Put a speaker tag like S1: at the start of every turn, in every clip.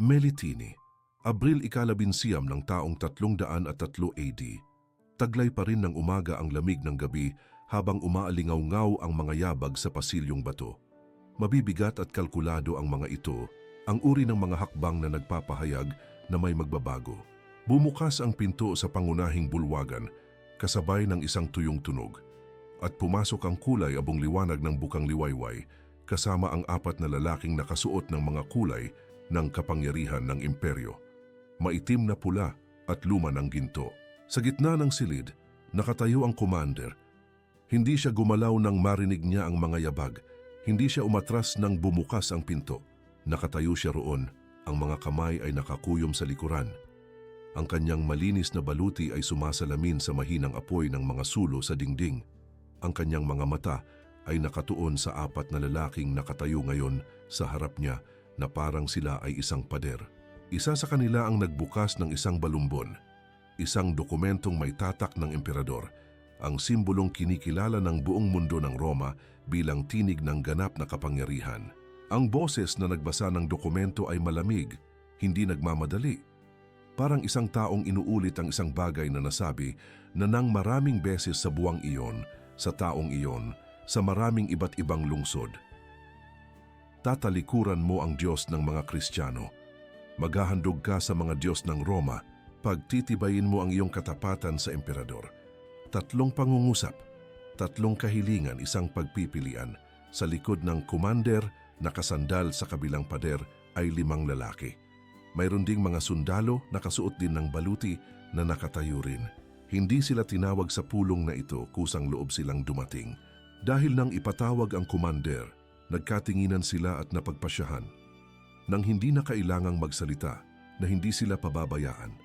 S1: Melitene, Abril 11 ng taong 303 AD. Taglay pa rin ng umaga ang lamig ng gabi habang umaalingaw-ngaw ang mga yabag sa pasilyong bato. Mabibigat at kalkulado ang mga ito, ang uri ng mga hakbang na nagpapahayag na may magbabago. Bumukas ang pinto sa pangunahing bulwagan, kasabay ng isang tuyong tunog. At pumasok ang kulay abong liwanag ng bukang liwayway, kasama ang 4 na lalaking nakasuot ng mga kulay ng kapangyarihan ng imperyo. Maitim na pula at luma ng ginto. Sa gitna ng silid, nakatayo ang commander. Hindi siya gumalaw nang marinig niya ang mga yabag. Hindi siya umatras nang bumukas ang pinto. Nakatayo siya roon, ang mga kamay ay nakakuyom sa likuran. Ang kanyang malinis na baluti ay sumasalamin sa mahinang apoy ng mga sulo sa dingding. Ang kanyang mga mata ay nakatuon sa 4 na lalaking nakatayo ngayon sa harap niya na parang sila ay isang pader. Isa sa kanila ang nagbukas ng isang balumbon, isang dokumentong may tatak ng emperador, ang simbolong kinikilala ng buong mundo ng Roma bilang tinig ng ganap na kapangyarihan. Ang boses na nagbasa ng dokumento ay malamig, hindi nagmamadali. Parang isang taong inuulit ang isang bagay na nasabi na nang maraming beses sa buwang iyon, sa taong iyon, sa maraming iba't ibang lungsod. Tatalikuran mo ang Diyos ng mga Kristiyano. Maghahandog ka sa mga Diyos ng Roma, pagtitibayin mo ang iyong katapatan sa emperador. 3 pangungusap, 3 kahilingan, isang pagpipilian. Sa likod ng commander, nakasandal sa kabilang pader ay 5 lalaki. Mayroon ding mga sundalo nakasuot din ng baluti na nakatayo rin. Hindi sila tinawag sa pulong na ito, kusang loob silang dumating. Dahil nang ipatawag ang commander, nagkatinginan sila at napagpasyahan. Nang hindi na kailangang magsalita, na hindi sila pababayaan.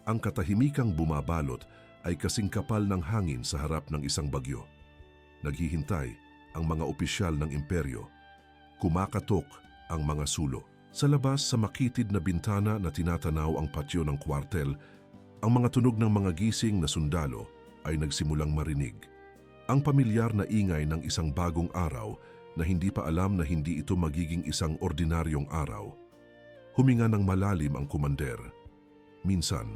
S1: Ang katahimikang bumabalot ay kasing kapal ng hangin sa harap ng isang bagyo. Naghihintay ang mga opisyal ng imperyo. Kumakatok ang mga sulo. Sa labas sa makitid na bintana na tinatanaw ang patio ng kwartel, ang mga tunog ng mga gising na sundalo ay nagsimulang marinig. Ang pamilyar na ingay ng isang bagong araw na hindi pa alam na hindi ito magiging isang ordinaryong araw. Huminga ng malalim ang kumander. Minsan,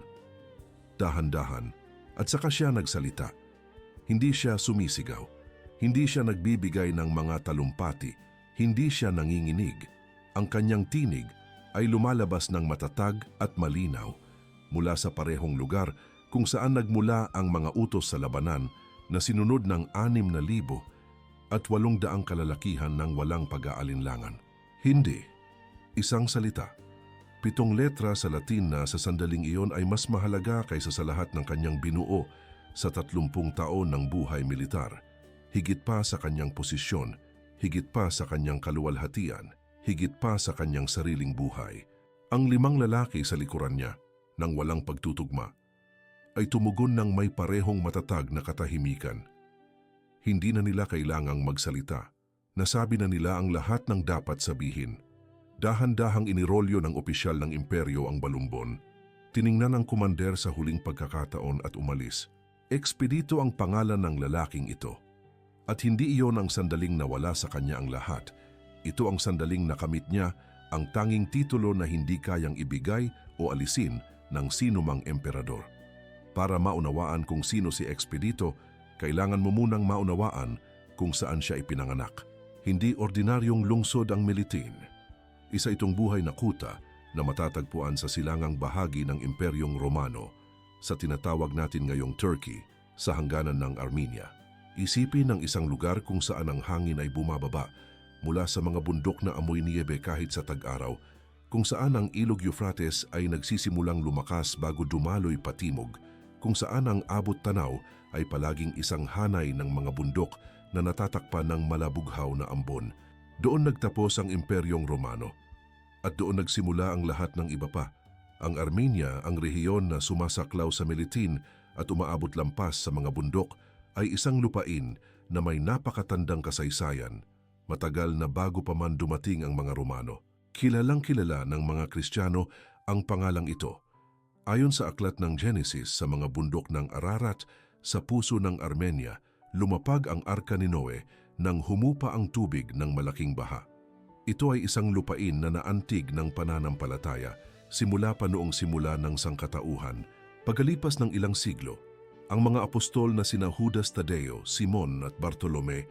S1: dahan-dahan, at saka siya nagsalita. Hindi siya sumisigaw. Hindi siya nagbibigay ng mga talumpati. Hindi siya nanginginig. Ang kanyang tinig ay lumalabas ng matatag at malinaw mula sa parehong lugar kung saan nagmula ang mga utos sa labanan na sinunod ng 6,000 at 800 kalalakihan ng walang pag-aalinlangan. Hindi. Isang salita. 7 letra sa Latin na sa sandaling iyon ay mas mahalaga kaysa sa lahat ng kanyang binuo sa 30 taon ng buhay militar. Higit pa sa kanyang posisyon, higit pa sa kanyang kaluwalhatian, higit pa sa kanyang sariling buhay. Ang 5 lalaki sa likuran niya, nang walang pagtutugma, ay tumugon ng may parehong matatag na katahimikan. Hindi na nila kailangang magsalita. Nasabi na nila ang lahat ng dapat sabihin. Dahan-dahang inirolyo ng opisyal ng imperyo ang balumbon. Tiningnan ang kumander sa huling pagkakataon at umalis. Expedito ang pangalan ng lalaking ito. At hindi iyon ang sandaling nawala sa kanya ang lahat. Ito ang sandaling nakamit niya ang tanging titulo na hindi kayang ibigay o alisin ng sinumang emperador. Para maunawaan kung sino si Expedito, kailangan mo munang maunawaan kung saan siya ipinanganak. Hindi ordinaryong lungsod ang Melitene. Isa itong buhay na kuta na matatagpuan sa silangang bahagi ng Imperyong Romano sa tinatawag natin ngayong Turkey sa hangganan ng Armenia. Isipin ng isang lugar kung saan ang hangin ay bumababa mula sa mga bundok na amoy niyebe kahit sa tag-araw, kung saan ang ilog Euphrates ay nagsisimulang lumakas bago dumaloy patimog, kung saan ang abot tanaw ay palaging isang hanay ng mga bundok na natatakpan ng malabughaw na ambon. Doon nagtapos ang Imperyong Romano. At doon nagsimula ang lahat ng iba pa. Ang Armenia, ang rehiyon na sumasaklaw sa Melitene at umaabot lampas sa mga bundok, ay isang lupain na may napakatandang kasaysayan, matagal na bago pa man dumating ang mga Romano. Kilalang kilala ng mga Kristiyano ang pangalang ito. Ayon sa aklat ng Genesis, sa mga bundok ng Ararat, sa puso ng Armenia, lumapag ang arka ni Noe nang humupa ang tubig ng malaking baha. Ito ay isang lupain na naantig ng pananampalataya simula pa noong simula ng sangkatauhan. Pagkalipas ng ilang siglo, ang mga apostol na sina Judas Tadeo, Simon at Bartolome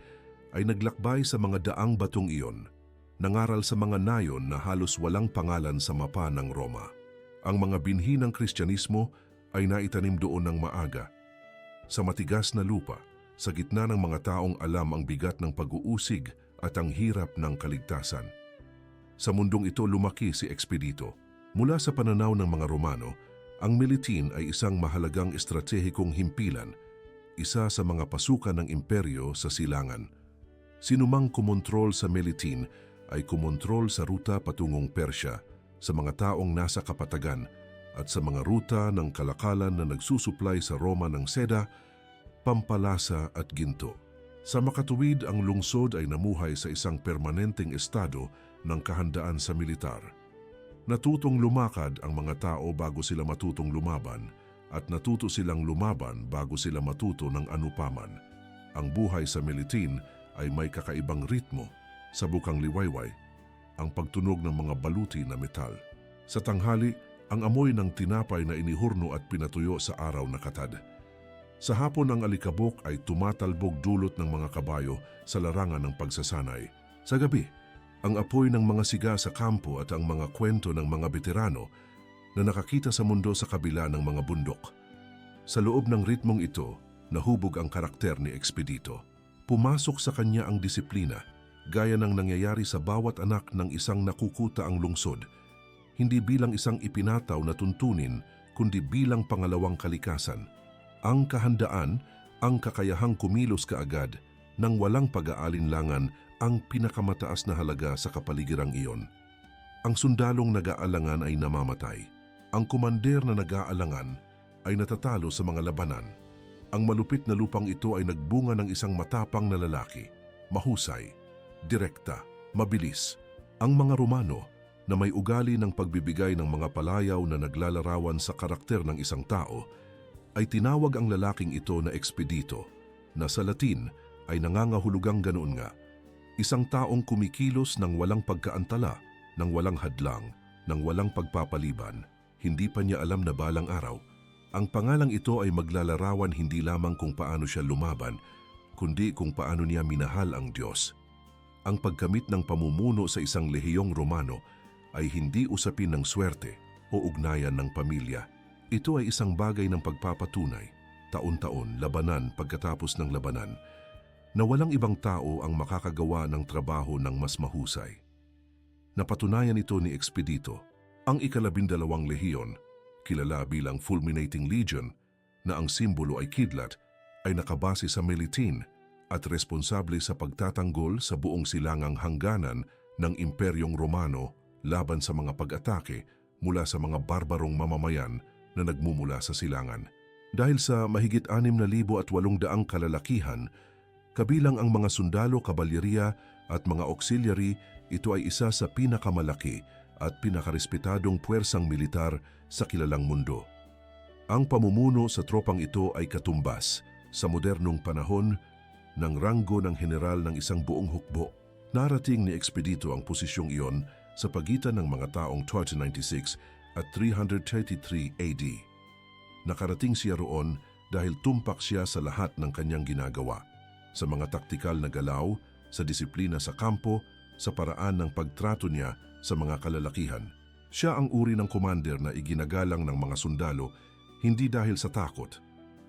S1: ay naglakbay sa mga daang batong iyon, nangaral sa mga nayon na halos walang pangalan sa mapa ng Roma. Ang mga binhi ng Kristyanismo ay naitanim doon ng maaga, sa matigas na lupa, sa gitna ng mga taong alam ang bigat ng pag-uusig at ang hirap ng kaligtasan. Sa mundong ito lumaki si Expedito. Mula sa pananaw ng mga Romano, ang Militin ay isang mahalagang estratehikong himpilan, isa sa mga pasukan ng imperyo sa silangan. Sinumang kumontrol sa Militin ay kumontrol sa ruta patungong Persya, sa mga taong nasa kapatagan at sa mga ruta ng kalakalan na nagsusuplay sa Roma ng seda, pampalasa at ginto. Sa makatuwid, ang lungsod ay namuhay sa isang permanenteng estado ng kahandaan sa militar. Natutong lumakad ang mga tao bago sila matutong lumaban at natuto silang lumaban bago sila matuto ng anupaman. Ang buhay sa Militin ay may kakaibang ritmo, sa bukang liwayway, ang pagtunog ng mga baluti na metal. Sa tanghali, ang amoy ng tinapay na inihurno at pinatuyo sa araw na katad. Sa hapon ang alikabok ay tumatalbog dulot ng mga kabayo sa larangan ng pagsasanay. Sa gabi, ang apoy ng mga siga sa kampo at ang mga kwento ng mga veterano na nakakita sa mundo sa kabila ng mga bundok. Sa loob ng ritmong ito, nahubog ang karakter ni Expedito. Pumasok sa kanya ang disiplina, gaya ng nangyayari sa bawat anak ng isang nakukuta ang lungsod, hindi bilang isang ipinataw na tuntunin, kundi bilang pangalawang kalikasan. Ang kahandaan, ang kakayahang kumilos kaagad, nang walang pag-aalinlangan ang pinakamataas na halaga sa kapaligiran iyon. Ang sundalong nag-aalangan ay namamatay. Ang komander na nag-aalangan ay natatalo sa mga labanan. Ang malupit na lupang ito ay nagbunga ng isang matapang na lalaki, mahusay, direkta, mabilis. Ang mga Romano, na may ugali ng pagbibigay ng mga palayaw na naglalarawan sa karakter ng isang tao, ay tinawag ang lalaking ito na Expedito, na sa Latin ay nangangahulugang ganoon nga. Isang taong kumikilos ng walang pagkaantala, ng walang hadlang, ng walang pagpapaliban. Hindi pa niya alam na balang araw, ang pangalang ito ay maglalarawan hindi lamang kung paano siya lumaban, kundi kung paano niya minahal ang Diyos. Ang pagkamit ng pamumuno sa isang lehiyong Romano ay hindi usapin ng swerte o ugnayan ng pamilya. Ito ay isang bagay ng pagpapatunay, taon-taon, labanan pagkatapos ng labanan, na walang ibang tao ang makakagawa ng trabaho ng mas mahusay. Napatunayan ito ni Expedito, ang ika-12 lehiyon, kilala bilang Fulminating Legion, na ang simbolo ay kidlat, ay nakabase sa Militin at responsable sa pagtatanggol sa buong silangang hangganan ng Imperyong Romano laban sa mga pag-atake mula sa mga barbarong mamamayan na nagmumula sa silangan. Dahil sa mahigit 6,800 kalalakihan, kabilang ang mga sundalo, kabalyeriya at mga auxiliary, ito ay isa sa pinakamalaki at pinakarespetadong puwersang militar sa kilalang mundo. Ang pamumuno sa tropang ito ay katumbas sa modernong panahon ng ranggo ng general ng isang buong hukbo. Narating ni Expedito ang posisyong iyon sa pagitan ng mga taong 296 at 333 AD. Nakarating siya roon dahil tumpak siya sa lahat ng kanyang ginagawa, sa mga taktikal na galaw, sa disiplina sa kampo, sa paraan ng pagtrato niya sa mga kalalakihan. Siya ang uri ng commander na iginagalang ng mga sundalo hindi dahil sa takot,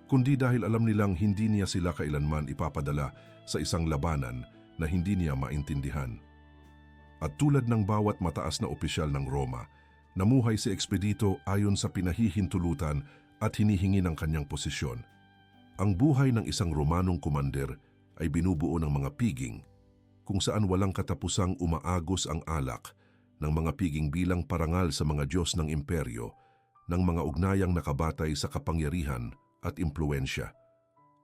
S1: kundi dahil alam nilang hindi niya sila kailanman ipapadala sa isang labanan na hindi niya maintindihan. At tulad ng bawat mataas na opisyal ng Roma, namuhay si Expedito ayon sa pinahihintulutan at hinihingi ng kanyang posisyon. Ang buhay ng isang Romanong komander ay binubuo ng mga piging, kung saan walang katapusang umaagos ang alak ng mga piging bilang parangal sa mga Diyos ng imperyo, ng mga ugnayang nakabatay sa kapangyarihan at impluensya.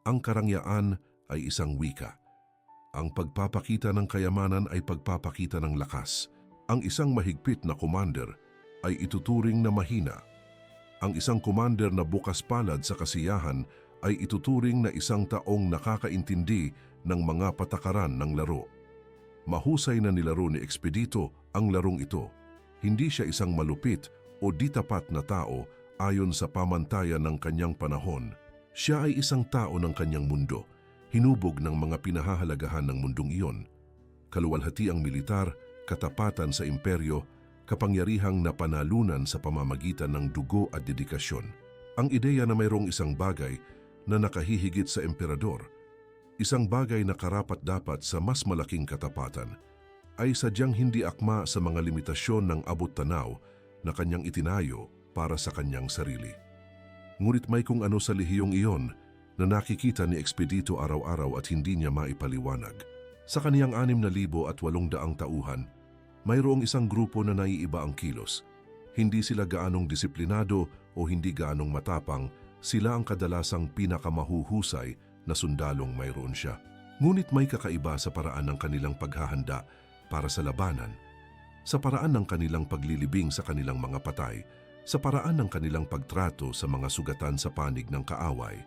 S1: Ang karangyaan ay isang wika. Ang pagpapakita ng kayamanan ay pagpapakita ng lakas. Ang isang mahigpit na commander ay ituturing na mahina. Ang isang commander na bukas palad sa kasiyahan ay ituturing na isang taong nakakaintindi ng mga patakaran ng laro. Mahusay na nilaro ni Expedito ang larong ito. Hindi siya isang malupit o di tapat na tao ayon sa pamantayan ng kanyang panahon. Siya ay isang tao ng kanyang mundo, hinubog ng mga pinahahalagahan ng mundong iyon. Kaluwalhatiang militar, katapatan sa imperyo, kapangyarihang napanalunan sa pamamagitan ng dugo at dedikasyon. Ang ideya na mayroong isang bagay na nakahihigit sa emperador, isang bagay na karapat-dapat sa mas malaking katapatan, ay sadyang hindi akma sa mga limitasyon ng abot-tanaw na kanyang itinayo para sa kanyang sarili. Ngunit may kung ano sa lihiyong iyon na nakikita ni Expedito araw-araw at hindi niya maipaliwanag. Sa kaniyang 6,800 tauhan, mayroong isang grupo na naiiba ang kilos. Hindi sila gaanong disiplinado o hindi gaanong matapang, sila ang kadalasang pinakamahuhusay na sundalong mayroon siya. Ngunit may kakaiba sa paraan ng kanilang paghahanda para sa labanan, sa paraan ng kanilang paglilibing sa kanilang mga patay, sa paraan ng kanilang pagtrato sa mga sugatan sa panig ng kaaway,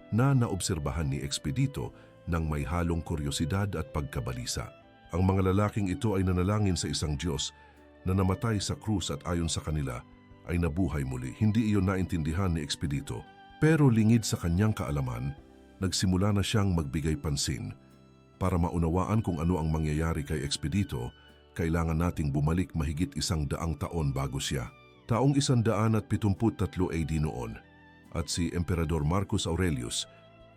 S1: na naobserbahan ni Expedito ng may halong kuryosidad at pagkabalisa. Ang mga lalaking ito ay nanalangin sa isang Diyos na namatay sa krus at ayon sa kanila ay nabuhay muli. Hindi iyon naintindihan ni Expedito, pero lingid sa kanyang kaalaman, nagsimula na siyang magbigay pansin. Para maunawaan kung ano ang mangyayari kay Expedito, kailangan nating bumalik mahigit 100 taon bago siya. Taong 173 AD noon, at si Emperador Marcus Aurelius,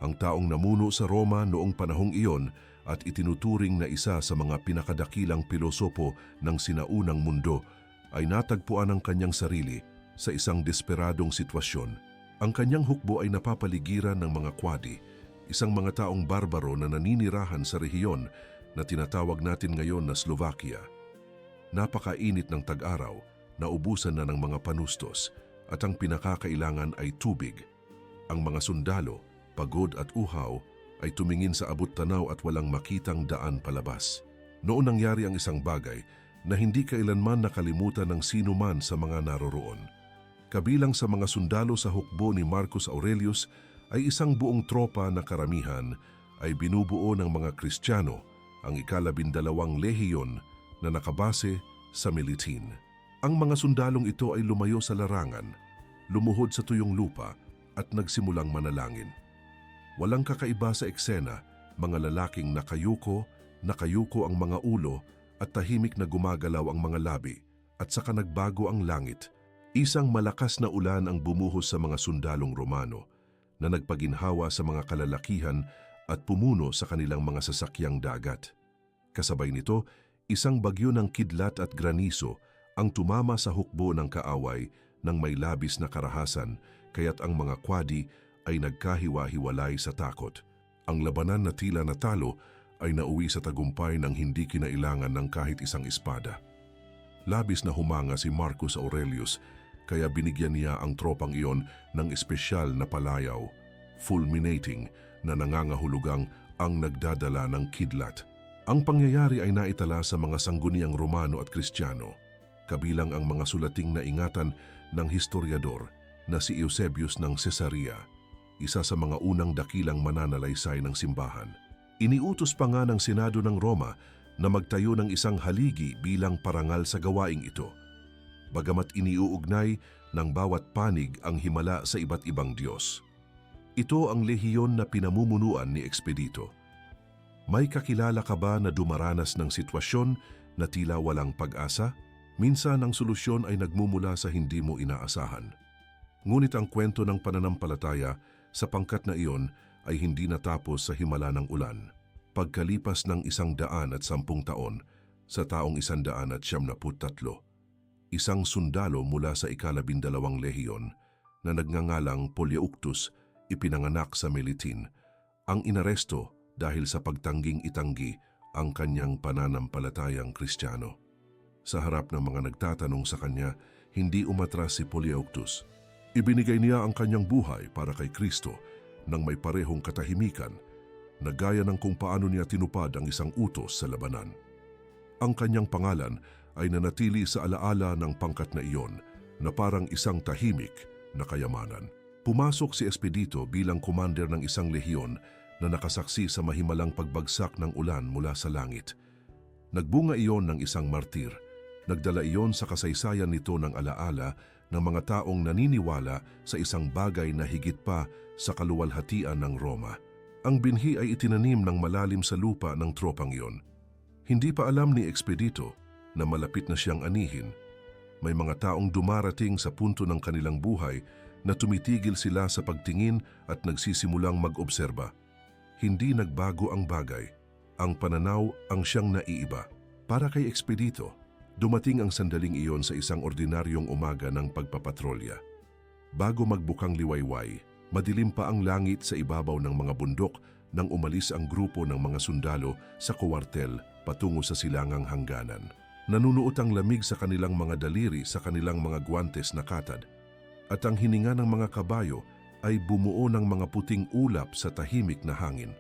S1: ang taong namuno sa Roma noong panahong iyon at itinuturing na isa sa mga pinakadakilang pilosopo ng sinaunang mundo, ay natagpuan ang kanyang sarili sa isang desperadong sitwasyon. Ang kanyang hukbo ay napapaligiran ng mga kwadi, isang mga taong barbaro na naninirahan sa rehiyon na tinatawag natin ngayon na Slovakia. Napakainit ng tag-araw, naubusan na ng mga panustos, at ang pinakakailangan ay tubig. Ang mga sundalo, pagod at uhaw, ay tumingin sa abot-tanaw at walang makitang daan palabas. Noon nangyari ang isang bagay na hindi kailanman nakalimutan ng sino man sa mga naroroon. Kabilang sa mga sundalo sa hukbo ni Marcus Aurelius ay isang buong tropa na karamihan ay binubuo ng mga Kristiyano, ang ika-12 lehiyon na nakabase sa Miletin. Ang mga sundalong ito ay lumayo sa larangan, lumuhod sa tuyong lupa at nagsimulang manalangin. Walang kakaiba sa eksena, mga lalaking nakayuko ang mga ulo at tahimik na gumagalaw ang mga labi, at saka nagbago ang langit. Isang malakas na ulan ang bumuhos sa mga sundalong Romano na nagpaginhawa sa mga kalalakihan at pumuno sa kanilang mga sasakyang dagat. Kasabay nito, isang bagyo ng kidlat at graniso ang tumama sa hukbo ng kaaway ng may labis na karahasan, kaya't ang mga kwadi ay nagkahiwa-hiwalay sa takot. Ang labanan na tila natalo ay nauwi sa tagumpay ng hindi kinailangan ng kahit isang espada. Labis na humanga si Marcus Aurelius, kaya binigyan niya ang tropang iyon ng espesyal na palayaw, fulminating, na nangangahulugang ang nagdadala ng kidlat. Ang pangyayari ay naitala sa mga sangguniang Romano at Kristiyano, kabilang ang mga sulating na ingatan ng historiador na si Eusebius ng Caesarea, isa sa mga unang dakilang mananalaysay ng simbahan. Iniutos pa nga ng Senado ng Roma na magtayo ng isang haligi bilang parangal sa gawaing ito, bagamat iniuugnay ng bawat panig ang himala sa iba't ibang Diyos. Ito ang lehiyon na pinamumunuan ni Expedito. May kakilala ka ba na dumaranas ng sitwasyon na tila walang pag-asa? Minsan ang solusyon ay nagmumula sa hindi mo inaasahan. Ngunit ang kwento ng pananampalataya sa pangkat na iyon ay hindi natapos sa himala ng ulan. Pagkalipas ng 110 taon, sa taong 173, isang sundalo mula sa ika-12 lehiyon na nagngangalang Poleuctus ipinanganak sa Miletin, ang inaresto dahil sa pagtangging itanggi ang kanyang pananampalatayang Kristiyano. Sa harap ng mga nagtatanong sa kanya, hindi umatras si Poleuctus. Ibinigay niya ang kanyang buhay para kay Kristo nang may parehong katahimikan, na gaya ng kung paano niya tinupad ang isang utos sa labanan. Ang kanyang pangalan ay nanatili sa alaala ng pangkat na iyon na parang isang tahimik na kayamanan. Pumasok si Expedito bilang commander ng isang lehiyon na nakasaksi sa mahimalang pagbagsak ng ulan mula sa langit. Nagbunga iyon ng isang martir. Nagdala iyon sa kasaysayan nito ng alaala ng mga taong naniniwala sa isang bagay na higit pa sa kaluwalhatian ng Roma. Ang binhi ay itinanim ng malalim sa lupa ng tropang iyon. Hindi pa alam ni Expedito na malapit na siyang anihin. May mga taong dumarating sa punto ng kanilang buhay na tumitigil sila sa pagtingin at nagsisimulang mag-obserba. Hindi nagbago ang bagay. Ang pananaw ang siyang naiiba. Para kay Expedito, dumating ang sandaling iyon sa isang ordinaryong umaga ng pagpapatrolya. Bago magbukang liwayway, madilim pa ang langit sa ibabaw ng mga bundok nang umalis ang grupo ng mga sundalo sa kuwartel patungo sa silangang hangganan. Nanunuot ang lamig sa kanilang mga daliri sa kanilang mga guwantes na katad, at ang hininga ng mga kabayo ay bumuo ng mga puting ulap sa tahimik na hangin.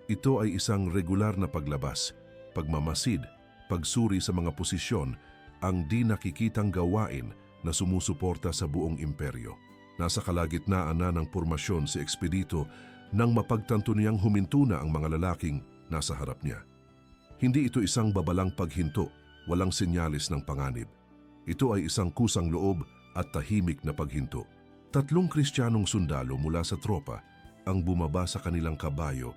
S1: Ito ay isang regular na paglabas, pagmamasid, pagsuri sa mga posisyon, ang di nakikitang gawain na sumusuporta sa buong imperyo. Nasa kalagitnaan na ng pormasyon si Expedito nang mapagtanto niyang huminto na ang mga lalaking nasa harap niya. Hindi ito isang babalang paghinto, walang senyalis ng panganib. Ito ay isang kusang loob at tahimik na paghinto. 3 Kristiyanong sundalo mula sa tropa ang bumaba sa kanilang kabayo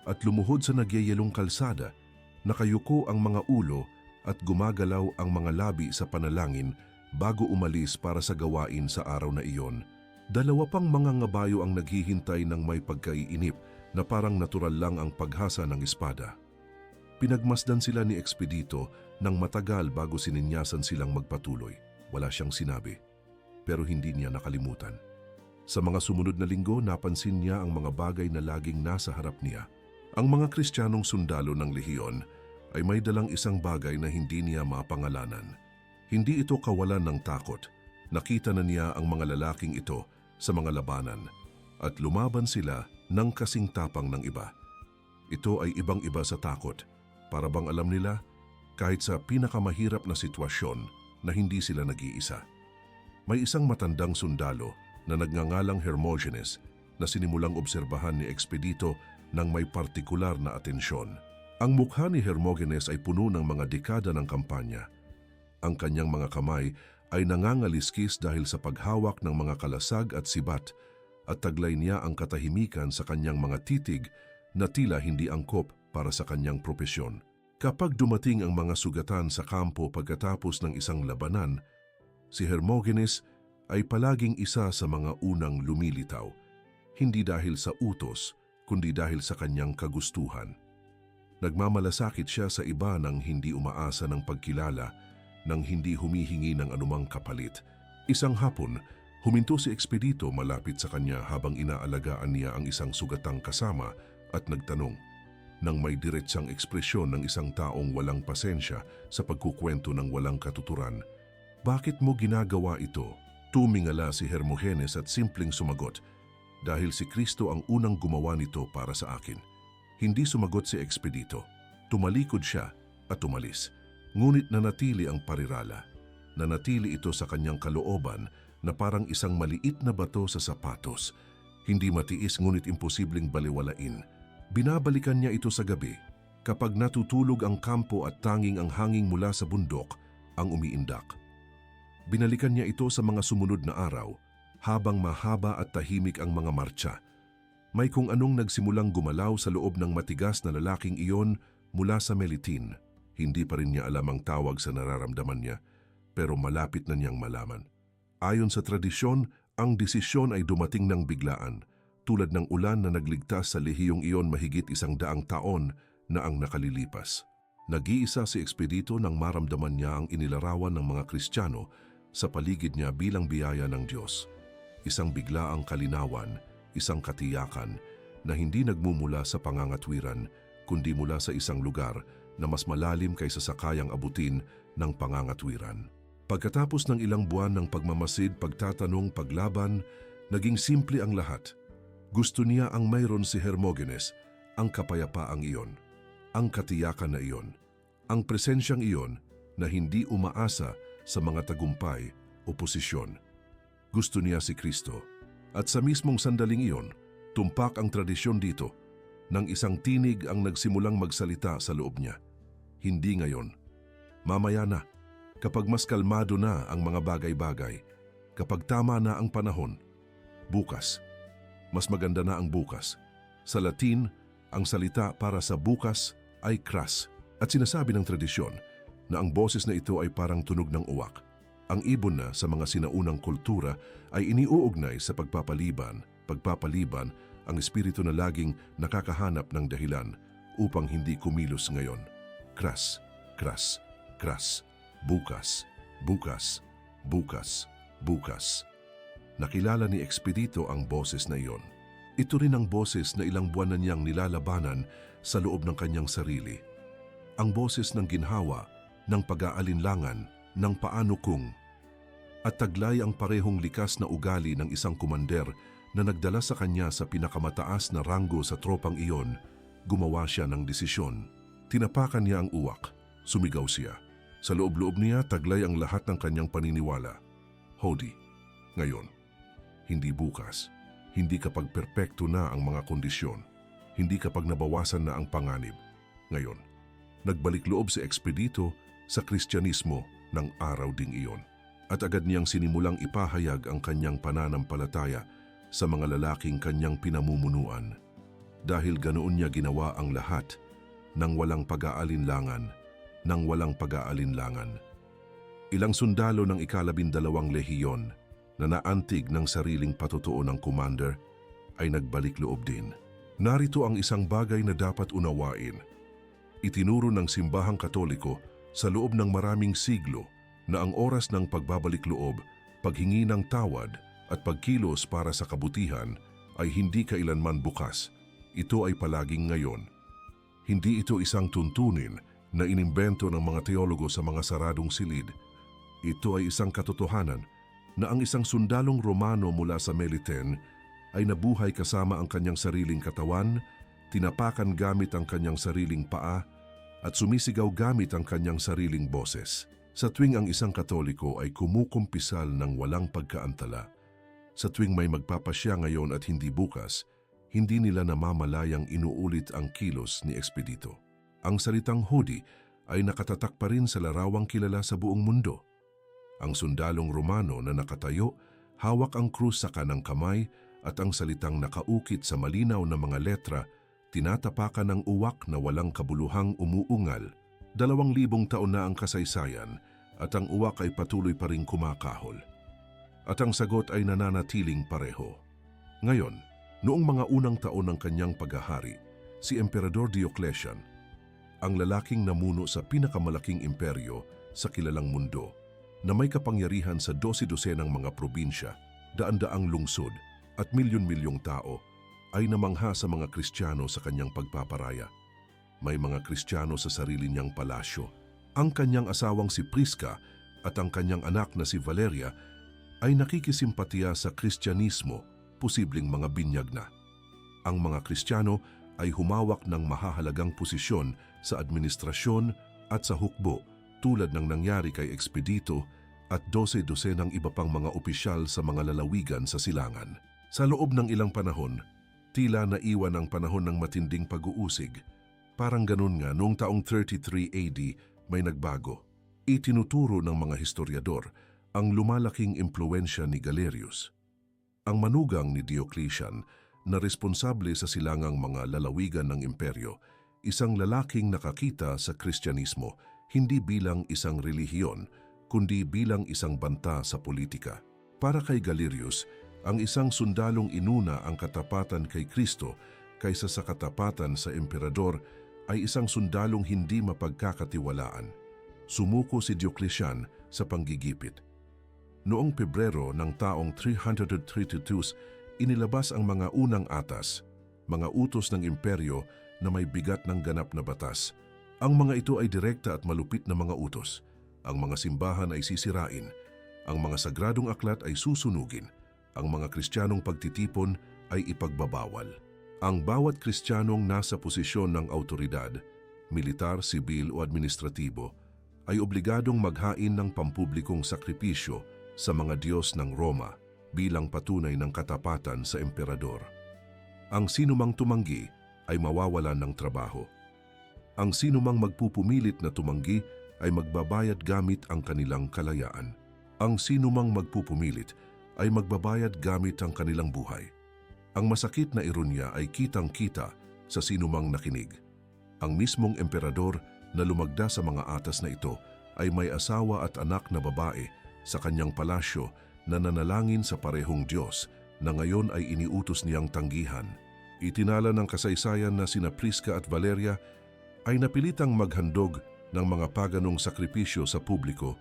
S1: at lumuhod sa nagyayelong kalsada. Nakayuko ang mga ulo at gumagalaw ang mga labi sa panalangin bago umalis para sa gawain sa araw na iyon. 2 pang mga ngabayo ang naghihintay ng may pagkaiinip na parang natural lang ang paghasa ng espada. Pinagmasdan sila ni Expedito ng matagal bago sininyasan silang magpatuloy. Wala siyang sinabi, pero hindi niya nakalimutan. Sa mga sumunod na linggo, napansin niya ang mga bagay na laging nasa harap niya. Ang mga Kristiyanong sundalo ng lehiyon ay may dalang isang bagay na hindi niya mapangalanan. Hindi ito kawalan ng takot. Nakita na niya ang mga lalaking ito sa mga labanan at lumaban sila ng kasing tapang ng iba. Ito ay ibang-iba sa takot. Para bang alam nila, kahit sa pinakamahirap na sitwasyon, na hindi sila nag-iisa. May isang matandang sundalo na nagngangalang Hermogenes na sinimulang obserbahan ni Expedito ng may partikular na atensyon. Ang mukha ni Hermogenes ay puno ng mga dekada ng kampanya. Ang kanyang mga kamay ay nangangaliskis dahil sa paghawak ng mga kalasag at sibat, at taglay niya ang katahimikan sa kanyang mga titig na tila hindi angkop para sa kanyang propesyon. Kapag dumating ang mga sugatan sa kampo pagkatapos ng isang labanan, si Hermogenes ay palaging isa sa mga unang lumilitaw, hindi dahil sa utos, kundi dahil sa kanyang kagustuhan. Nagmamalasakit siya sa iba nang hindi umaasa ng pagkilala, nang hindi humihingi ng anumang kapalit. Isang hapon, huminto si Expedito malapit sa kanya habang inaalagaan niya ang isang sugatang kasama at nagtanong, nang may diretsang ekspresyon ng isang taong walang pasensya sa pagkukwento ng walang katuturan. "Bakit mo ginagawa ito?" Tumingala si Hermogenes at simpleng sumagot, "Dahil si Kristo ang unang gumawa nito para sa akin." Hindi sumagot si Expedito. Tumalikod siya at umalis. Ngunit nanatili ang parirala. Nanatili ito sa kanyang kalooban na parang isang maliit na bato sa sapatos. Hindi matiis ngunit imposibleng baliwalain. Binabalikan niya ito sa gabi, kapag natutulog ang kampo at tanging ang hangin mula sa bundok ang umiindak. Binalikan niya ito sa mga sumunod na araw, habang mahaba at tahimik ang mga martsa. May kung anong nagsimulang gumalaw sa loob ng matigas na lalaking iyon mula sa Melitin. Hindi pa rin niya alam ang tawag sa nararamdaman niya, pero malapit na niyang malaman. Ayon sa tradisyon, ang desisyon ay dumating ng biglaan, tulad ng ulan na nagligtas sa lehiyong iyon mahigit 100 taon na ang nakalilipas. Nag-iisa si Expedito nang maramdaman niya ang inilarawan ng mga Kristiyano sa paligid niya bilang biyaya ng Diyos. Isang biglaang kalinawan, isang katiyakan na hindi nagmumula sa pangangatwiran, kundi mula sa isang lugar na mas malalim kaysa sa kayang abutin ng pangangatwiran. Pagkatapos ng ilang buwan ng pagmamasid, pagtatanong, paglaban, naging simple ang lahat. Gusto niya ang mayroon si Hermogenes, ang kapayapaang iyon, ang katiyakan na iyon, ang presensyang iyon na hindi umaasa sa mga tagumpay o posisyon. Gusto niya si Kristo, at sa mismong sandaling iyon, tumpak ang tradisyon dito, nang isang tinig ang nagsimulang magsalita sa loob niya. Hindi ngayon. Mamaya na, kapag mas kalmado na ang mga bagay-bagay, kapag tama na ang panahon, bukas. Mas maganda na ang bukas. Sa Latin, ang salita para sa bukas ay kras. At sinasabi ng tradisyon na ang boses na ito ay parang tunog ng uwak. Ang ibon na sa mga sinaunang kultura ay iniuugnay sa pagpapaliban ang espiritu na laging nakakahanap ng dahilan upang hindi kumilos ngayon. Kras, kras, kras, bukas, bukas, bukas, bukas. Nakilala ni Expedito ang boses na iyon. Ito rin ang boses na ilang buwan na niyang nilalabanan sa loob ng kanyang sarili. Ang boses ng ginhawa, ng pag-aalinlangan, ng paano kung. At taglay ang parehong likas na ugali ng isang kumander na nagdala sa kanya sa pinakamataas na ranggo sa tropang iyon. Gumawa siya ng desisyon. Tinapakan niya ang uwak. Sumigaw siya. Sa loob-loob niya taglay ang lahat ng kanyang paniniwala. Hodi, ngayon. Hindi bukas. Hindi kapag perpekto na ang mga kondisyon. Hindi kapag nabawasan na ang panganib. Ngayon. Nagbalik loob si Expedito sa Kristyanismo ng araw ding iyon. At agad niyang sinimulang ipahayag ang kanyang pananampalataya sa mga lalaking kanyang pinamumunuan. Dahil ganoon niya ginawa ang lahat nang walang pag-aalinlangan, Ilang sundalo ng ika-12 lehiyon na naantig ng sariling patutuo ng commander ay nagbalik loob din. Narito ang isang bagay na dapat unawain. Itinuro ng simbahang Katoliko sa loob ng maraming siglo na ang oras ng pagbabalik loob, paghingi ng tawad at pagkilos para sa kabutihan ay hindi kailanman bukas. Ito ay palaging ngayon. Hindi ito isang tuntunin na inimbento ng mga teologo sa mga saradong silid. Ito ay isang katotohanan na ang isang sundalong Romano mula sa Meliten ay nabuhay kasama ang kanyang sariling katawan, tinapakan gamit ang kanyang sariling paa, at sumisigaw gamit ang kanyang sariling boses. Sa tuwing ang isang Katoliko ay kumukumpisal ng walang pagkaantala, sa tuwing may magpapasya ngayon at hindi bukas, hindi nila namamalayang inuulit ang kilos ni Expedito. Ang salitang Hodi ay nakatatak pa rin sa larawang kilala sa buong mundo. Ang sundalong Romano na nakatayo, hawak ang krus sa kanang kamay at ang salitang nakaukit sa malinaw na mga letra, tinatapakan ng uwak na walang kabuluhang umuungal. 2,000 taon na ang kasaysayan at ang uwak ay patuloy pa ring kumakahol. At ang sagot ay nananatiling pareho. Ngayon, noong mga unang taon ng kanyang paghahari, si Emperador Diocletian, ang lalaking namuno sa pinakamalaking imperyo sa kilalang mundo, na may kapangyarihan sa 12 ng mga probinsya, daan-daang lungsod at milyon-milyong tao, ay namangha sa mga Kristiyano sa kanyang pagpaparaya. May mga Kristiyano sa sarili niyang palasyo. Ang kanyang asawang si Prisca at ang kanyang anak na si Valeria ay nakikisimpatiya sa Kristyanismo, posibleng mga binyag na. Ang mga Kristiyano ay humawak ng mahahalagang posisyon sa administrasyon at sa hukbo, tulad ng nangyari kay Expedito at 12 ng iba pang mga opisyal sa mga lalawigan sa silangan. Sa loob ng ilang panahon, tila naiwan ang panahon ng matinding pag-uusig. Parang ganun nga noong taong 33 AD may nagbago. Itinuturo ng mga historiador ang lumalaking impluensya ni Galerius. Ang manugang ni Diocletian na responsable sa silangang mga lalawigan ng imperyo, isang lalaking nakakita sa Kristyanismo hindi bilang isang relihiyon, kundi bilang isang banta sa politika. Para kay Galerius, ang isang sundalong inuna ang katapatan kay Kristo kaysa sa katapatan sa emperador ay isang sundalong hindi mapagkakatiwalaan. Sumuko si Diocletian sa panggigipit. Noong Pebrero ng taong 332, inilabas ang mga unang atas, mga utos ng imperyo na may bigat ng ganap na batas. Ang mga ito ay direkta at malupit na mga utos. Ang mga simbahan ay sisirain, ang mga sagradong aklat ay susunugin, ang mga Kristiyanong pagtitipon ay ipagbabawal. Ang bawat Kristiyanong nasa posisyon ng autoridad, militar, sibil o administratibo, ay obligadong maghain ng pampublikong sakripisyo sa mga Diyos ng Roma bilang patunay ng katapatan sa emperador. Ang sinumang tumanggi ay mawawalan ng trabaho. Ang sinumang magpupumilit na tumanggi ay magbabayad gamit ang kanilang kalayaan. Ang sinumang magpupumilit ay magbabayad gamit ang kanilang buhay. Ang masakit na ironya ay kitang-kita sa sinumang nakinig. Ang mismong emperador na lumagda sa mga atas na ito ay may asawa at anak na babae sa kanyang palasyo na nanalangin sa parehong Diyos na ngayon ay iniutos niyang tanggihan. Itinala ng kasaysayan na sina Prisca at Valeria ay napilitang maghandog ng mga paganong sakripisyo sa publiko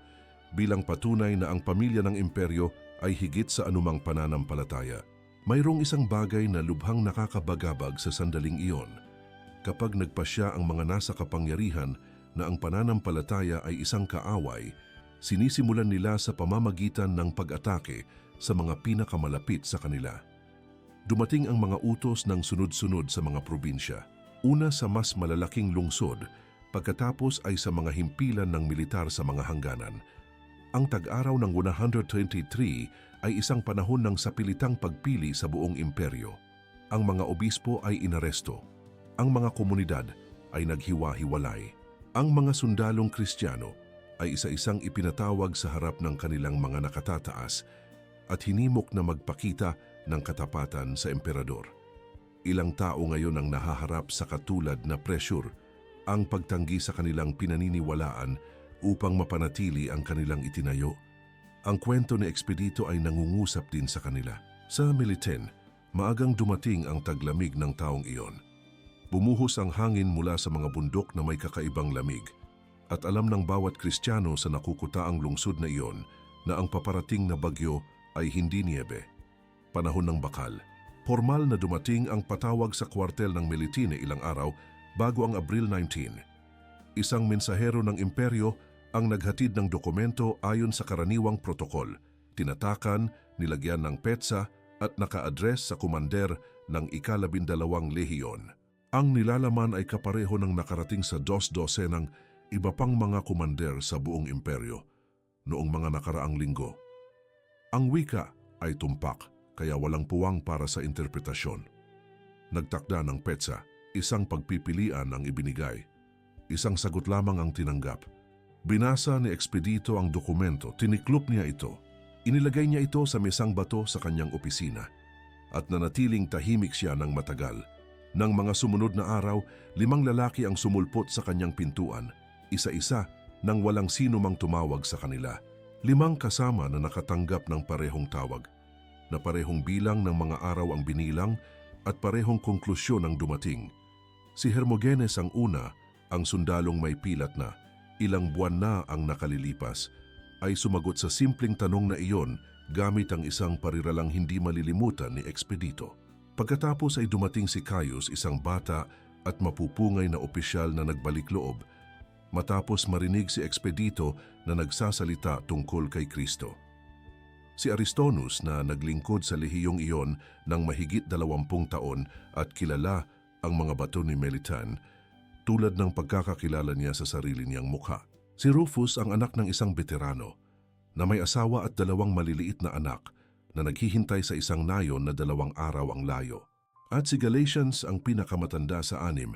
S1: bilang patunay na ang pamilya ng imperyo ay higit sa anumang pananampalataya. Mayroong isang bagay na lubhang nakakabagabag sa sandaling iyon. Kapag nagpasya ang mga nasa kapangyarihan na ang pananampalataya ay isang kaaway, sinisimulan nila sa pamamagitan ng pag-atake sa mga pinakamalapit sa kanila. Dumating ang mga utos ng sunod-sunod sa mga probinsya. Una sa mas malalaking lungsod, pagkatapos ay sa mga himpilan ng militar sa mga hangganan. Ang tag-araw ng 123 ay isang panahon ng sapilitang pagpili sa buong imperyo. Ang mga obispo ay inaresto. Ang mga komunidad ay naghiwa-hiwalay. Ang mga sundalong Kristiyano ay isa-isang ipinatawag sa harap ng kanilang mga nakatataas at hinimok na magpakita ng katapatan sa emperador. Ilang tao ngayon ang nahaharap sa katulad na pressure, ang pagtanggi sa kanilang pinaniniwalaan upang mapanatili ang kanilang itinayo. Ang kwento ni Expedito ay nangungusap din sa kanila. Sa Militen, maagang dumating ang taglamig ng taong iyon. Bumuhos ang hangin mula sa mga bundok na may kakaibang lamig at alam ng bawat Kristiyano sa nakukutaang lungsod na iyon na ang paparating na bagyo ay hindi niyebe. Panahon ng bakal. Formal na dumating ang patawag sa kwartel ng Militine ilang araw bago ang Abril 19. Isang mensahero ng imperyo ang naghatid ng dokumento ayon sa karaniwang protokol, tinatakan, nilagyan ng petsa at naka-address sa kumander ng ika-12 lehiyon. Ang nilalaman ay kapareho ng nakarating sa 12 ng iba pang mga kumander sa buong imperyo noong mga nakaraang linggo. Ang wika ay tumpak kaya walang puwang para sa interpretasyon. Nagtakda ng petsa, isang pagpipilian ang ibinigay. Isang sagot lamang ang tinanggap. Binasa ni Expedito ang dokumento, tiniklop niya ito. Inilagay niya ito sa mesang bato sa kanyang opisina at nanatiling tahimik siya ng matagal. Nang mga sumunod na araw, 5 lalaki ang sumulpot sa kanyang pintuan, isa-isa nang walang sino mang tumawag sa kanila. 5 kasama na nakatanggap ng parehong tawag, na parehong bilang ng mga araw ang binilang at parehong konklusyon ang dumating. Si Hermogenes ang una, ang sundalong may pilat na ilang buwan na ang nakalilipas, ay sumagot sa simpleng tanong na iyon gamit ang isang pariralang hindi malilimutan ni Expedito. Pagkatapos ay dumating si Caius, isang bata at mapupungay na opisyal na nagbalik loob, matapos marinig si Expedito na nagsasalita tungkol kay Kristo. Si Aristonus na naglingkod sa lehiyong iyon ng mahigit 20 taon at kilala ang mga bato ni Melitan, tulad ng pagkakakilala niya sa sarili niyang mukha. Si Rufus ang anak ng isang veterano na may asawa at 2 maliliit na anak na naghihintay sa isang nayon na 2 araw ang layo. At si Galatians ang pinakamatanda sa 6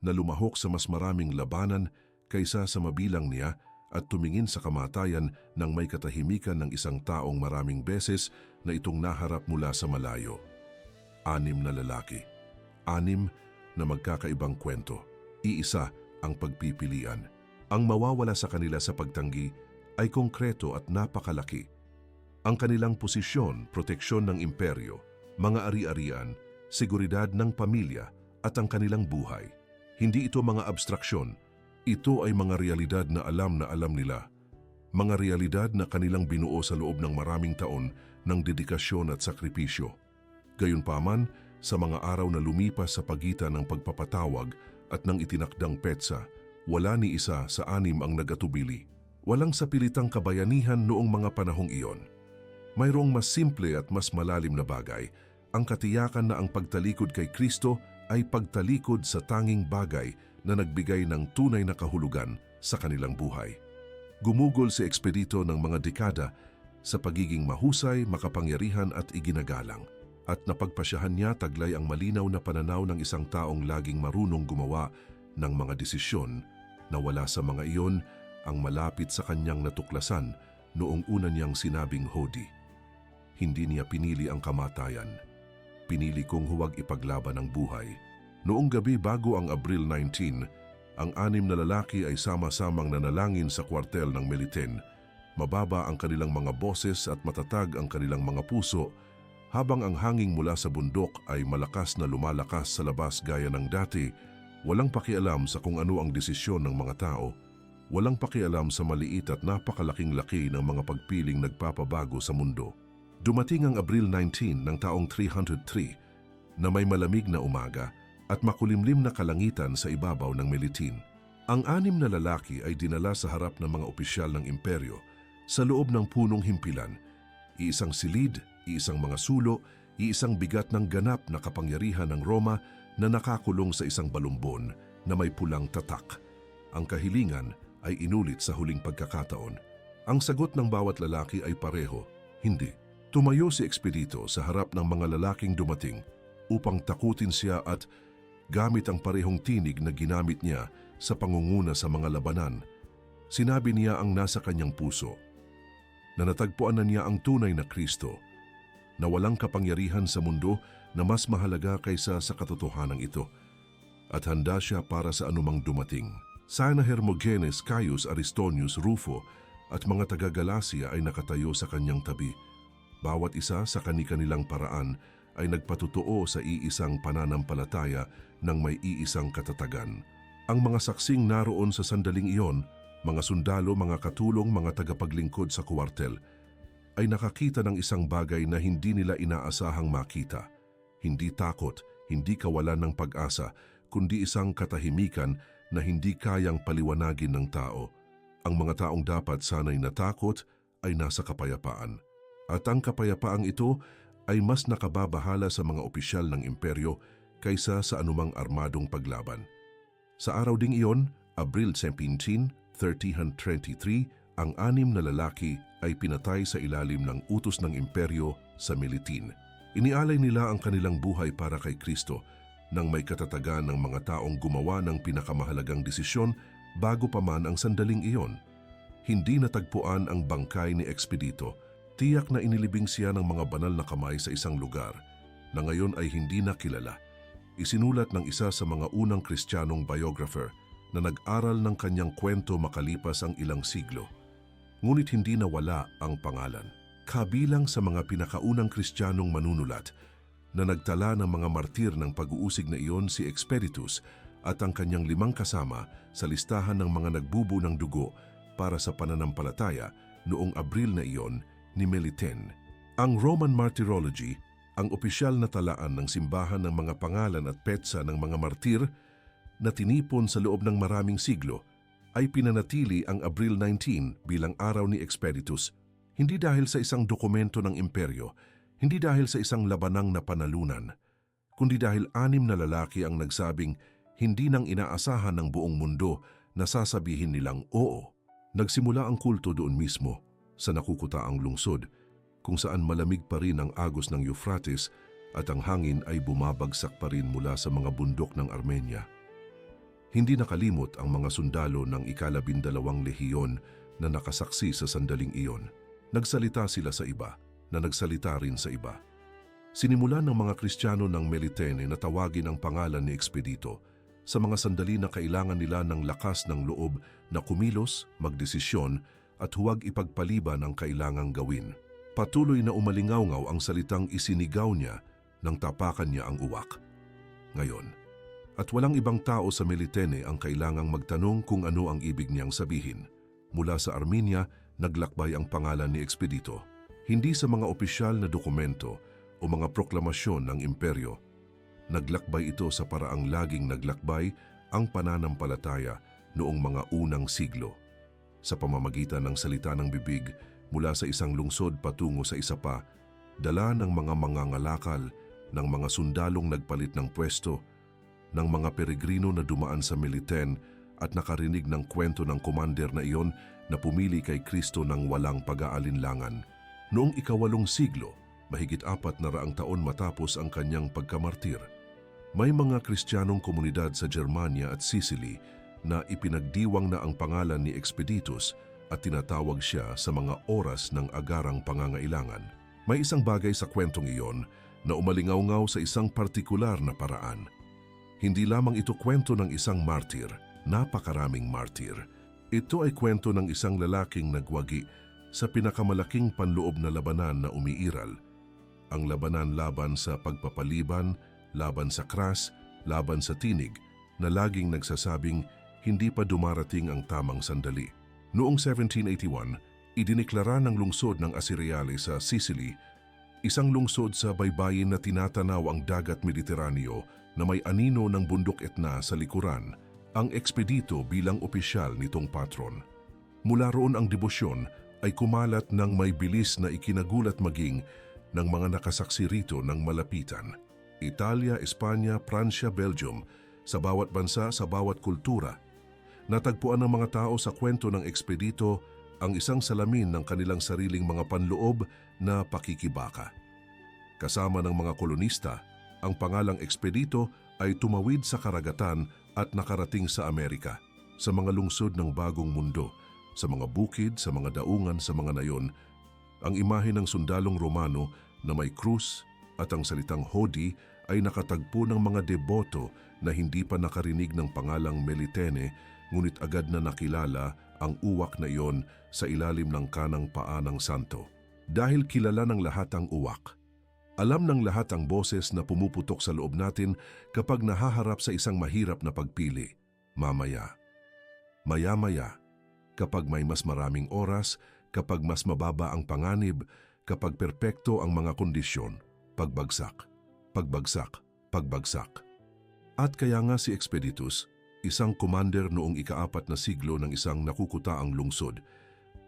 S1: na lumahok sa mas maraming labanan kaysa sa mabilang niya at tumingin sa kamatayan ng may katahimikan ng isang taong maraming beses na itong naharap mula sa malayo. 6 na lalaki. 6 na magkakaibang kwento. Iisa ang pagpipilian. Ang mawawala sa kanila sa pagtanggi ay konkreto at napakalaki. Ang kanilang posisyon, proteksyon ng imperyo, mga ari-arian, seguridad ng pamilya at ang kanilang buhay. Hindi ito mga abstraksyon. Ito ay mga realidad na alam nila. Mga realidad na kanilang binuo sa loob ng maraming taon ng dedikasyon at sakripisyo. Gayunpaman, sa mga araw na lumipas sa pagitan ng pagpapatawag at ng itinakdang petsa, wala ni isa sa 6 ang nagatubili. Walang sapilitang kabayanihan noong mga panahong iyon. Mayroong mas simple at mas malalim na bagay, ang katiyakan na ang pagtalikod kay Kristo ay pagtalikod sa tanging bagay na nagbigay ng tunay na kahulugan sa kanilang buhay. Gumugol si Expedito ng mga dekada sa pagiging mahusay, makapangyarihan at iginagalang, at napagpasyahan niya taglay ang malinaw na pananaw ng isang taong laging marunong gumawa ng mga desisyon na wala sa mga iyon ang malapit sa kanyang natuklasan noong una niyang sinabing Hodi. Hindi niya pinili ang kamatayan. Pinili kong huwag ipaglaban ang buhay. Noong gabi bago ang Abril 19, ang 6 na lalaki ay sama-samang nanalangin sa kwartel ng Meliten. Mababa ang kanilang mga boses at matatag ang kanilang mga puso, habang ang hangin mula sa bundok ay malakas na lumalakas sa labas gaya ng dati. Walang pakialam sa kung ano ang desisyon ng mga tao. Walang pakialam sa maliit at napakalaking laki ng mga pagpiling nagpapabago sa mundo. Dumating ang Abril 19 ng taong 303 na may malamig na umaga at makulimlim na kalangitan sa ibabaw ng Meliten. Ang 6 na lalaki ay dinala sa harap ng mga opisyal ng imperyo sa loob ng punong himpilan. Iisang silid, iisang mga sulo, iisang bigat ng ganap na kapangyarihan ng Roma na nakakulong sa isang balumbon na may pulang tatak. Ang kahilingan ay inulit sa huling pagkakataon. Ang sagot ng bawat lalaki ay pareho, hindi. Tumayo si Expedito sa harap ng mga lalaking dumating upang takutin siya at gamit ang parehong tinig na ginamit niya sa pangunguna sa mga labanan, sinabi niya ang nasa kanyang puso, na natagpuan na niya ang tunay na Kristo, na walang kapangyarihan sa mundo na mas mahalaga kaysa sa katotohanan ito, at handa siya para sa anumang dumating. Sana Hermogenes, Caius, Aristonius, Rufo at mga taga-Galacia ay nakatayo sa kanyang tabi. Bawat isa sa kani-kanilang paraan ay nagpatotoo sa iisang pananampalataya ng may iisang katatagan. Ang mga saksing naroon sa sandaling iyon, mga sundalo, mga katulong, mga tagapaglingkod sa kuwartel, ay nakakita ng isang bagay na hindi nila inaasahang makita. Hindi takot, hindi kawalan ng pag-asa, kundi isang katahimikan na hindi kayang paliwanagin ng tao. Ang mga taong dapat sanay natakot ay nasa kapayapaan. At ang kapayapaang ito ay mas nakababahala sa mga opisyal ng imperyo kaysa sa anumang armadong paglaban. Sa araw ding iyon, Abril 17, 1323, ang 6 na lalaki ay pinatay sa ilalim ng utos ng imperyo sa Meliten. Inialay nila ang kanilang buhay para kay Kristo nang may katatagan ng mga taong gumawa ng pinakamahalagang desisyon bago pa man ang sandaling iyon. Hindi natagpuan ang bangkay ni Expedito. Tiyak na inilibing siya ng mga banal na kamay sa isang lugar na ngayon ay hindi nakilala. Isinulat ng isa sa mga unang Kristiyanong biographer na nag-aral ng kanyang kwento makalipas ang ilang siglo. Ngunit hindi nawala ang pangalan. Kabilang sa mga pinakaunang Kristiyanong manunulat na nagtala ng mga martir ng pag-uusig na iyon si Expeditus at ang kanyang 5 kasama sa listahan ng mga nagbubu ng dugo para sa pananampalataya noong Abril na iyon ni Meliten. Ang Roman Martyrology, ang opisyal na talaan ng simbahan ng mga pangalan at petsa ng mga martir na tinipon sa loob ng maraming siglo, ay pinanatili ang Abril 19 bilang araw ni Expeditus, hindi dahil sa isang dokumento ng imperyo, hindi dahil sa isang labanang na panalunan, kundi dahil 6 na lalaki ang nagsabing hindi nang inaasahan ng buong mundo na sasabihin nilang oo. Nagsimula ang kulto doon mismo, sa nakukutaang lungsod, kung saan malamig pa rin ang agos ng Euphrates at ang hangin ay bumabagsak pa rin mula sa mga bundok ng Armenia. Hindi nakalimot ang mga sundalo ng ika-12 lehiyon na nakasaksi sa sandaling iyon. Nagsalita sila sa iba, na nagsalita rin sa iba. Sinimulan ng mga Kristiyano ng Melitene na tawagin ang pangalan ni Expedito sa mga sandali na kailangan nila ng lakas ng loob na kumilos, magdesisyon at huwag ipagpaliban ang kailangang gawin. Patuloy na umalingaw-ngaw ang salitang isinigaw niya nang tapakan niya ang uwak. Ngayon, at walang ibang tao sa Melitene ang kailangang magtanong kung ano ang ibig niyang sabihin. Mula sa Armenia, naglakbay ang pangalan ni Expedito. Hindi sa mga opisyal na dokumento o mga proklamasyon ng imperyo. Naglakbay ito sa paraang laging naglakbay ang pananampalataya noong mga unang siglo. Sa pamamagitan ng salita ng bibig mula sa isang lungsod patungo sa isa pa, dala ng mga mangangalakal, ng mga sundalong nagpalit ng pwesto, ng mga peregrino na dumaan sa Meliten at nakarinig ng kwento ng komander na iyon na pumili kay Kristo ng walang pag-aalinlangan. Noong ika-8 siglo, mahigit 400 taon matapos ang kanyang pagkamartir, May mga Kristiyanong komunidad sa Germania at Sicily na ipinagdiwang na ang pangalan ni Expeditus at tinatawag siya sa mga oras ng agarang pangangailangan. May isang bagay sa kwentong iyon na umalingaw-ngaw sa isang partikular na paraan. Hindi lamang ito kwento ng isang martir, napakaraming martir. Ito ay kwento ng isang lalaking nagwagi sa pinakamalaking panloob na labanan na umiiral. Ang labanan laban sa pagpapaliban, laban sa kras, laban sa tinig, na laging nagsasabing hindi pa dumarating ang tamang sandali. Noong 1781, idiniklara ng lungsod ng Asiriale sa Sicily, isang lungsod sa baybayin na tinatanaw ang dagat Mediteraneo na may anino ng bundok Etna sa likuran, ang Expedito bilang opisyal nitong patron. Mula roon ang debosyon ay kumalat ng may bilis na ikinagulat maging ng mga nakasaksi rito ng malapitan. Italia, Espanya, Pransya, Belgium, sa bawat bansa, sa bawat kultura. Natagpuan ng mga tao sa kwento ng Expedito ang isang salamin ng kanilang sariling mga panloob na pakikibaka. Kasama ng mga kolonista, ang pangalang Expedito ay tumawid sa karagatan at nakarating sa Amerika, sa mga lungsod ng bagong mundo, sa mga bukid, sa mga daungan, sa mga nayon. Ang imahe ng sundalong Romano na may krus at ang salitang Hodi ay nakatagpo ng mga deboto na hindi pa nakarinig ng pangalang Melitene, ngunit agad na nakilala ang uwak na iyon sa ilalim ng kanang paa ng santo. Dahil kilala ng lahat ang uwak. Alam ng lahat ang boses na pumuputok sa loob natin kapag nahaharap sa isang mahirap na pagpili. Mamaya. Maya-maya. Kapag may mas maraming oras, kapag mas mababa ang panganib, kapag perpekto ang mga kondisyon. Pagbagsak. Pagbagsak. Pagbagsak. At kaya nga si Expeditus, isang commander noong ika-4 na siglo ng isang nakukutaang lungsod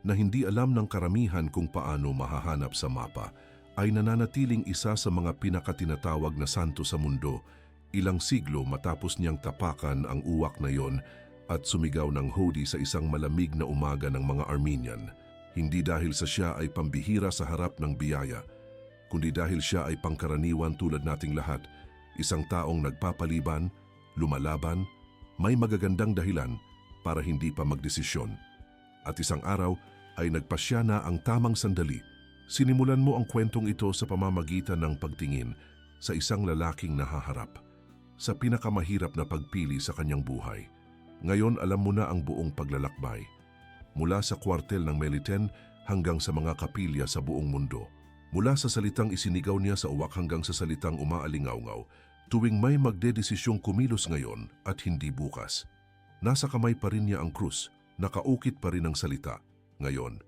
S1: na hindi alam ng karamihan kung paano mahahanap sa mapa, ay nananatiling isa sa mga pinakatinatawag na santo sa mundo, ilang siglo matapos niyang tapakan ang uwak na yon at sumigaw ng Hodi sa isang malamig na umaga ng mga Armenian. Hindi dahil sa siya ay pambihira sa harap ng biyaya, kundi dahil siya ay pangkaraniwan tulad nating lahat, isang taong nagpapaliban, lumalaban, may magagandang dahilan para hindi pa magdesisyon. At isang araw ay nagpasya na ang tamang sandali. Sinimulan mo ang kwentong ito sa pamamagitan ng pagtingin sa isang lalaking nahaharap sa pinakamahirap na pagpili sa kanyang buhay. Ngayon alam mo na ang buong paglalakbay. Mula sa kwartel ng Meliten hanggang sa mga kapilya sa buong mundo. Mula sa salitang isinigaw niya sa uwak hanggang sa salitang umaalingaw-ngaw, tuwing may magdedesisyong kumilos ngayon at hindi bukas. Nasa kamay pa rin niya ang krus, nakaukit pa rin ang salita. Ngayon,